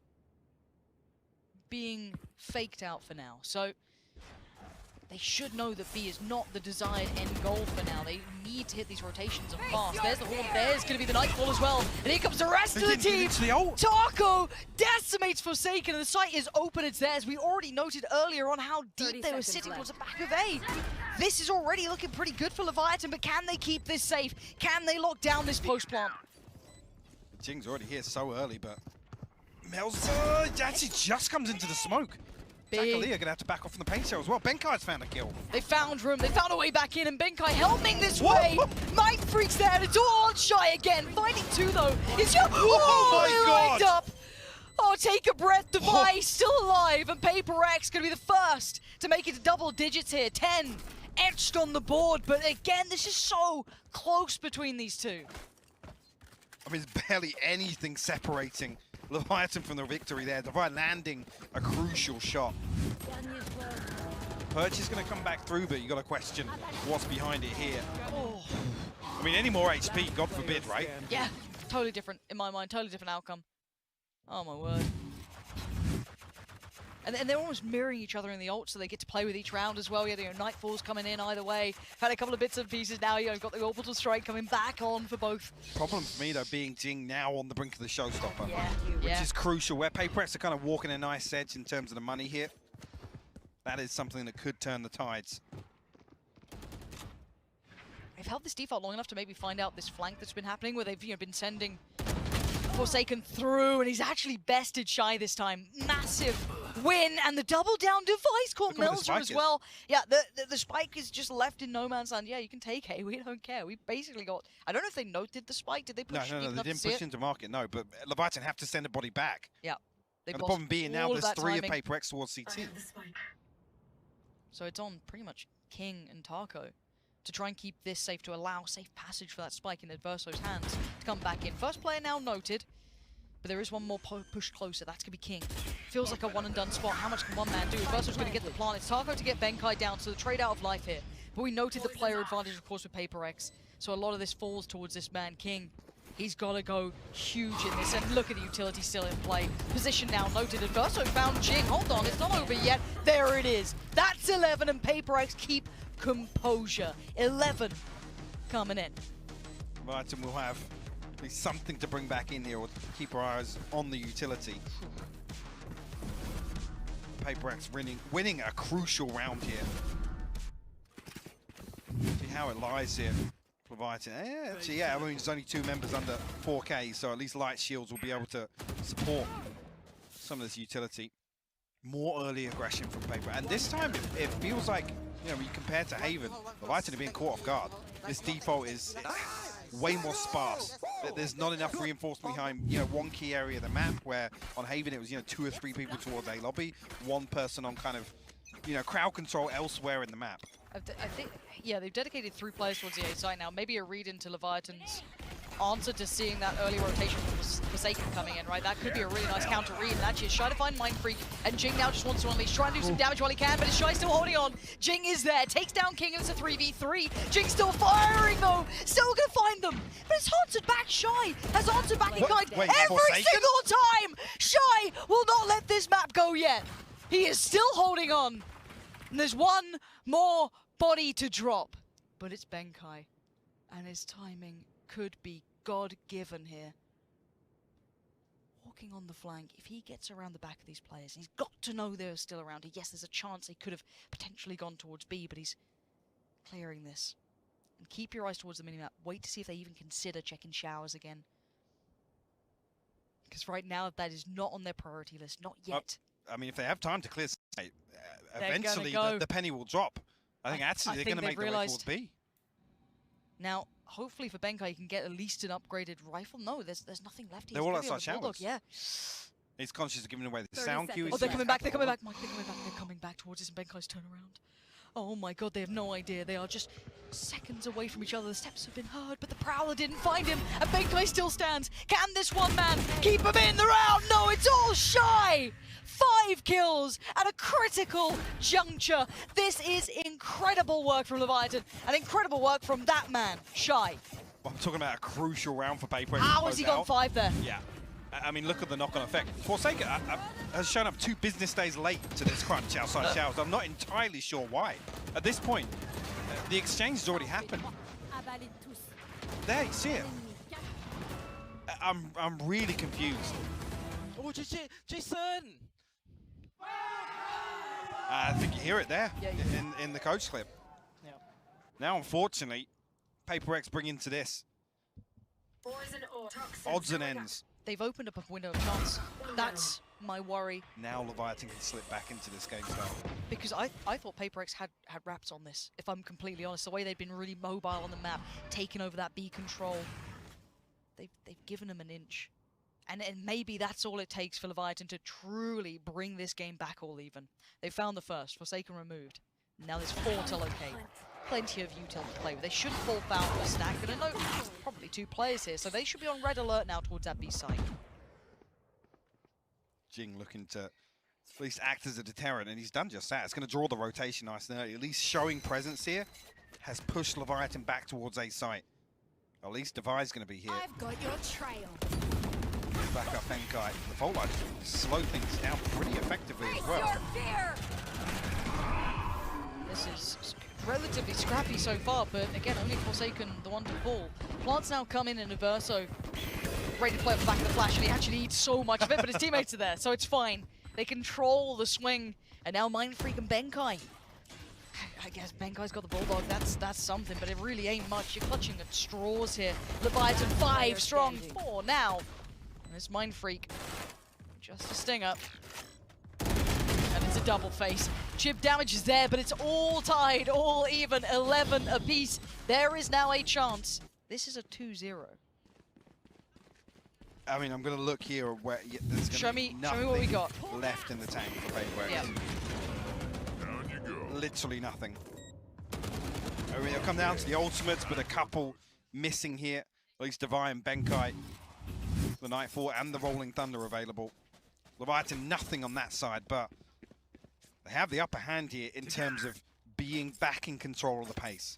being faked out for now. So they should know that B is not the desired end goal for now. They need to hit these rotations and fast. There's the Horn. There's going to be the Nightfall as well. And here comes the rest of the team. Taco decimates Forsaken, and the site is open. It's theirs. We already noted earlier on how deep they were sitting towards the back of A. This is already looking pretty good for Leviatán, but can they keep this safe? Can they lock down this post plant? Jing's already here so early, but Mel's actually just comes into the smoke. Zakalia are going to have to back off from the paint shell as well. Benkai's found a kill. They found room. They found a way back in, and Benkai helming this way. Mind Freak's there, and it's all on Shy again. Finding 2, though. It's just, my God. Up. Oh, take a breath. Device still alive, and Paper X going to be the first to make it to double digits here. 10 etched on the board, but again, this is so close between these two. I mean, there's barely anything separating Leviatán from the victory there. Divide landing a crucial shot. Perch is going to come back through, but you got to question what's behind it here. Oh. I mean, any more HP, God forbid, right? Yeah, totally different in my mind. Totally different outcome. Oh my word. And they're almost mirroring each other in the ult, so they get to play with each round as well. Yeah, the Nightfall's coming in either way. Had a couple of bits and pieces now. You've got the Orbital Strike coming back on for both. Problem for me, though, being Jing now on the brink of the showstopper. Yeah, which is crucial. Where Paper X are kind of walking a nice edge in terms of the money here. That is something that could turn the tides. They've held this default long enough to maybe find out this flank that's been happening, where they've been sending Forsaken through, and he's actually bested Shy this time. Massive win, and the double down device caught Melzer as well. Yeah, the spike is just left in no man's land. Yeah, you can take A, we don't care. We basically got, I don't know if they noted the spike. Did they push? No, they didn't push into market, no, but Leviatán have to send a body back. Yeah. And the problem being now there's 3 of Paper X towards CT. So it's on pretty much King and Taco to try and keep this safe, to allow safe passage for that spike in Adverso's hands to come back in. First player now noted, but there is one more push closer. That's going to be King. Feels like a one-and-done spot. How much can one man do? Adverso's going to get the plant. It's Taco to get Benkai down, so the trade out of life here. But we noted the player advantage, of course, with Paper X. So a lot of this falls towards this man, King. He's got to go huge in this, and look at the utility still in play. Position now noted. Adverso found Jing. Hold on, it's not over yet. There it is. That's 11, and Paper X keep composure. 11 coming in. Leviatán will have at least something to bring back in here, or keep our eyes on the utility. Paper X winning a crucial round here. See how it lies here. Leviatán. Actually, yeah, I mean, there's only 2 members under 4K, so at least Light Shields will be able to support some of this utility. More early aggression from Paper. And this time, it feels like, you know, when you compare to Haven, Leviatán are being caught off guard. This default is way more sparse. There's not enough reinforcement behind, you know, one key area of the map, where on Haven it was, you know, 2 or 3 people towards A lobby, 1 person on kind of, you know, crowd control elsewhere in the map. I think, yeah, they've dedicated 3 players towards the A site now. Maybe a read into Leviathan's answer to seeing that early rotation from Forsaken coming in, right? That could be a really nice counter read. And actually, Shy to find Mind Freak, and Jing now just wants to unleash, try and do some damage while he can, but is Shy still holding on? Jing is there, takes down King, and it's a 3v3. Jing still firing though, still gonna find them, but it's answered back. Shy has answered back in kind every single time. Shy will not let this map go yet. He is still holding on. And there's one more body to drop, but it's Benkai, and his timing could be God-given here. Walking on the flank, if he gets around the back of these players, he's got to know they're still around. Yes, there's a chance he could have potentially gone towards B, but he's clearing this. And keep your eyes towards the minimap. Wait to see if they even consider checking showers again. Because right now, that is not on their priority list, not yet. I mean, if they have time to clear site, They're eventually go. the penny will drop. I think actually they're going to make the way towards B. Now, hopefully for Benkai, he can get at least an upgraded rifle. No, there's nothing left. They're all outside showers. Yeah. He's conscious of giving away the sound cue. Oh, they're coming back. They're coming back. Mike, they're coming back. They're coming back towards us, and Benkai's turnaround. Oh my God, they have no idea. They are just seconds away from each other. The steps have been heard, but the Prowler didn't find him, and Benkai still stands. Can this one man keep him in the round? No, it's all Shy. 5 kills at a critical juncture. This is incredible work from Leviathan, and incredible work from that man, Shy. I'm talking about a crucial round for Paper. How has he got 5 there? Yeah. I mean, look at the knock-on effect. Forsaken has shown up 2 business days late to this crunch outside showers. I'm not entirely sure why. At this point, the exchange has already happened. There, you see it. I'm really confused. Oh, Jason! I think you hear it there in the coach clip. Yeah. Now, unfortunately, Paper X bring into this. Odds and ends. They've opened up a window of chance. That's my worry. Now Leviathan can slip back into this game style. Because I thought Paper X had wraps on this, if I'm completely honest. The way they've been really mobile on the map, taking over that B control. They've given them an inch. And maybe that's all it takes for Leviathan to truly bring this game back all even. They found the first, Forsaken removed. Now there's 4 to locate. Plenty of util to play with. They shouldn't fall foul of a stack, but I know probably 2 players here, so they should be on red alert now towards that B site. Jing looking to at least act as a deterrent, and he's done just that. It's going to draw the rotation nice and early. At least showing presence here has pushed Leviathan back towards A site. At least Devi's going to be here. I've got your trail. Back up Benkai. The fault line slow things down pretty effectively as well. This is relatively scrappy so far, but again, only Forsaken the one to fall. Plants now come in and Verso ready to play up the back of the flash, and he actually eats so much of it, but his teammates are there, so it's fine. They control the swing, and now Mind Freak and Benkai. I guess Benkai's got the Bulldog, that's something, but it really ain't much. You're clutching at straws here. Leviathan 5 strong, 4 now. And it's Mind Freak. Just a stinger. And it's a double face. Chip damage is there, but it's all tied, all even, 11 apiece. There is now a chance. This is a 2-0. I mean, I'm going to look here where there's Show going me to be nothing what we got. left in the tank for Paper X. Yeah. Literally nothing. I mean, it'll come down to the ultimates, but a couple missing here. At least Devi and Benkai, the Nightfall and the Rolling Thunder available. Leviathan, nothing on that side, but they have the upper hand here in terms of being back in control of the pace.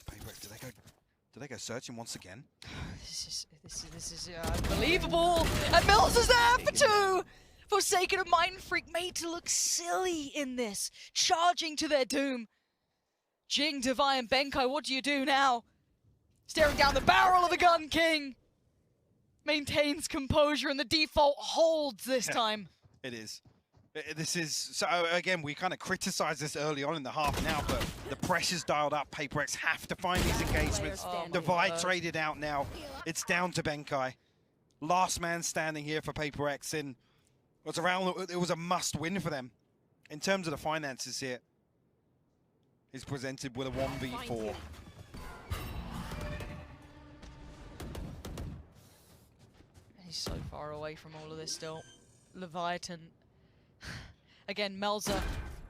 Paper X, do they go searching once again? This is unbelievable. And Mills is there for 2. Forsaken and Mind Freak made to look silly in this, charging to their doom. Jing, Devi, and Benkai, what do you do now? Staring down the barrel of a gun, King. Maintains composure, and the default holds this time. It is. This is, so again, we kind of criticized this early on in the half now, but the pressure's dialed up. Paper X have to find these engagements. Devi traded out now. It's down to Benkai. Last man standing here for Paper X, and it was a must win for them. In terms of the finances here, he's presented with a 1v4. He's so far away from all of this still. Leviathan Again, Melza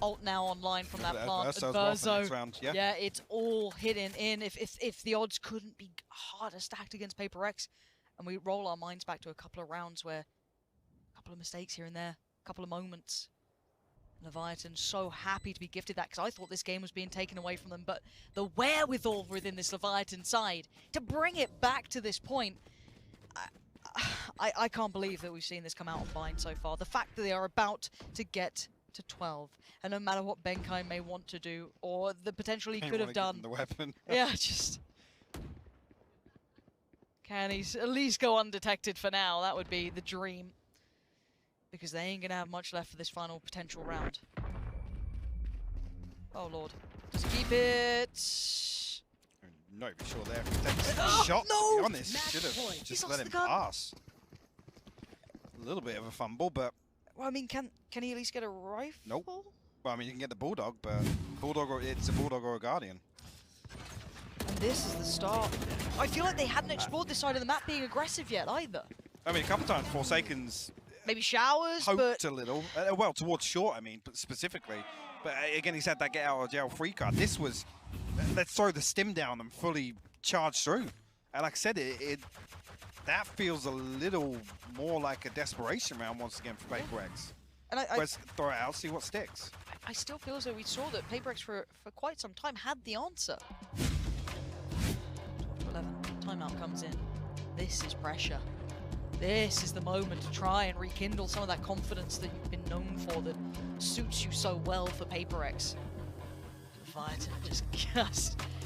ult now online from that plant. Adverso's well for the next round, yeah. Yeah, it's all hidden in. If the odds couldn't be harder stacked against Paper X, and we roll our minds back to a couple of rounds where a couple of mistakes here and there, a couple of moments. Leviathan so happy to be gifted that, because I thought this game was being taken away from them, but the wherewithal within this Leviathan side to bring it back to this point, I can't believe that we've seen this come out on Bind so far. The fact that they are about to get to 12, and no matter what Benkai may want to do, or the potential he could have done. The weapon. Yeah, just... Can he at least go undetected for now? That would be the dream. Because they ain't going to have much left for this final potential round. Oh, Lord. Just keep it... I'm not even sure there. If he takes a shot, to be honest. Should have just let him pass. A little bit of a fumble, but... Well, I mean, can he at least get a rifle? Nope. Well, I mean, you can get the Bulldog, but it's a Bulldog or a Guardian. And this is the start. I feel like they hadn't explored this side of the map being aggressive yet, either. I mean, a couple times Forsaken's... Maybe showers, hoped a little. Well, towards short, I mean, specifically. But again, he's had that get out of jail free card. This was, let's throw the stim down and fully charge through. And like I said, that feels a little more like a desperation round once again for Paper X. And Let's throw it out, see what sticks. I still feel as though we saw that Paper X for quite some time had the answer. 11, timeout comes in. This is pressure. This is the moment to try and rekindle some of that confidence that you've been known for that suits you so well for Paper X. Leviathan just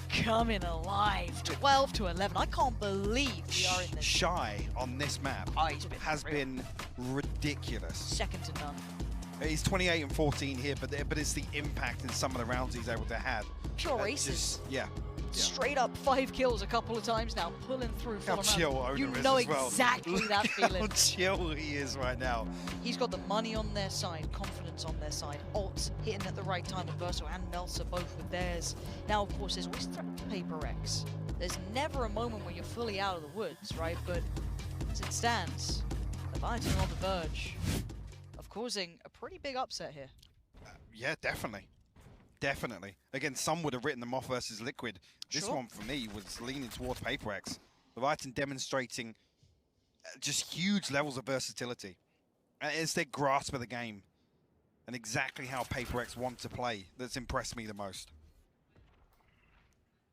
coming alive. 12 to 11. I can't believe we are in this. Shy on this map has been ridiculous. Second to none. He's 28 and 14 here, but it's the impact in some of the rounds he's able to have. Pure aces. Yeah. Straight up 5 kills a couple of times now, pulling through. How chill Owner you is know as well. exactly that feeling. How chill he is right now. He's got the money on their side, confidence on their side, ults hitting at the right time, and Verso and Melsa both with theirs. Now, of course, there's always threat to Paper X. There's never a moment where you're fully out of the woods, right? But as it stands, Leviathan are on the verge of causing a pretty big upset here. Yeah, definitely. Definitely. Again, some would have written them off versus Liquid. This one, for me, was leaning towards Paper X. Leviathan demonstrating just huge levels of versatility. And it's their grasp of the game and exactly how Paper X want to play that's impressed me the most.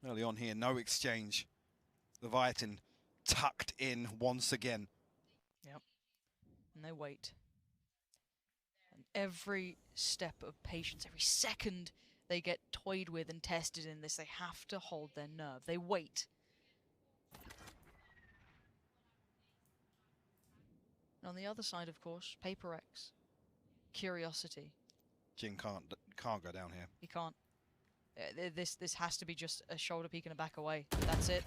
Early on here, no exchange. Leviathan tucked in once again. Yep. And they wait. And every step of patience, every second they get toyed with and tested in this, they have to hold their nerve. They wait. And on the other side, of course, Paper X. Curiosity. Jin can't go down here. He can't. This has to be just a shoulder peek and a back away. That's it.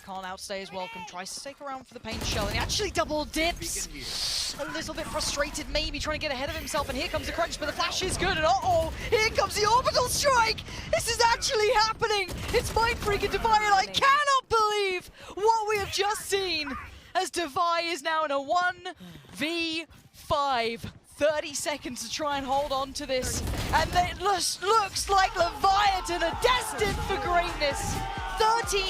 Can't outstay his welcome. Tries to stake around for the paint shell, and he actually double dips. A little bit frustrated, maybe trying to get ahead of himself, and here comes the crunch, but the flash is good, and uh-oh, here comes the orbital strike! This is actually happening! It's Mind Freak and Defy, and I cannot believe what we have just seen, as Defy is now in a 1v5. 30 seconds to try and hold on to this, and it looks like Leviathan are destined for greatness. 13